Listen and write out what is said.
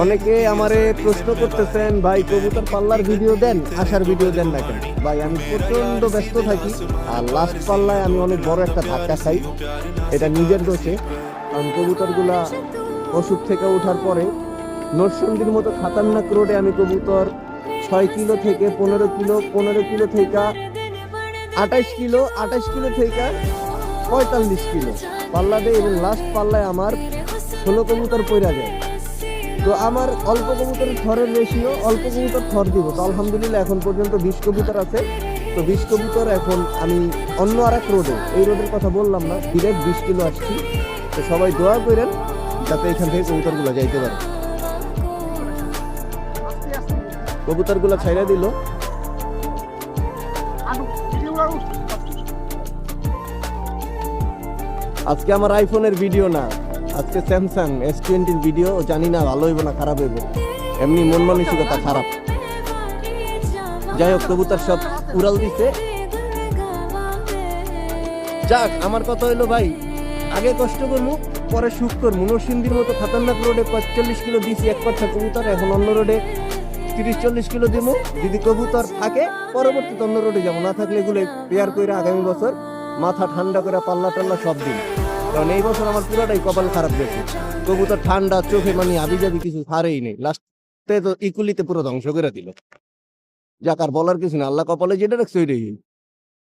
অনেকে আমারে প্রশ্ন করতেছেন, ভাই কবুতর পাল্লার ভিডিও দেন, আসার ভিডিও দেন না কেন? ভাই আমি প্রচন্ড ব্যস্ত থাকি, আর লাস্ট পাল্লায় আমি অনেক বড় একটা ধাক্কা খাই, এটা নিজের দোষে। কারণ কবুতরগুলা অসুখ থেকে ওঠার পরে নরসিংদীর মতো খাতারনাক রোডে আমি কবুতর 6 কিলো থেকে 15 কিলো, 15 কিলো থেকে 28 কিলো, 28 কিলো থেকে 45 কিলো পাল্লা দেয়, এবং লাস্ট পাল্লায় আমার 16 কবুতর পইরা যায়। তো আমার অল্প কবুতরের থরের রেশিও, অল্প কবুতর থর দিব। তো আলহামদুলিল্লাহ এখন পর্যন্ত 20 কবুতর আছে। তো 20 কবুতর এখন আমি অন্য আর এক রোডে, এই রোডের কথা বললাম না, ডিরেক্ট 20 কিলো আসছি। তো সবাই দোয়া করেন যাতে এখান থেকে কবুতরগুলো যাইতে পারে। কবুতরগুলো ছাইরা দিল। আজকে আমার আইফোনের ভিডিও না, আজকে স্যামসাং S20 ভিডিও। জানি না ভালো হইব না খারাপ হইব, এমনি মন মানসিকতা খারাপ। যাই হোক, কবুতর সব উড়াল দিছে। যাক, আমার কথা হইলো ভাই, আগে কষ্ট করবো, পরে সুখ করবো। নরসিংদীর মতো খাতারনাক রোডে 45 কিলো দিছি এক পাচ্ছা কবুতর, এখন অন্য রোডে 30-40 কিলো দিব। যদি কবুতর থাকে পরবর্তীতে অন্য রোডে যাবো, না থাকলে এগুলো পেয়ার করে আগামী বছর মাথা ঠান্ডা করে পাল্লা টাল্লা সব দিন। কারণ এই বছর আমার পুরোটাই কপাল খারাপ গেছে, কবুতর ঠান্ডা চোখে মানে আবি যাবি কিছু হারেই নেই, লাস্টে তো ইকুলিতে পুরো ধ্বংস করে দিল। যাক, আর বলার কিছু না, আল্লাহ কপালে যেটা রাখছে ওইটাই।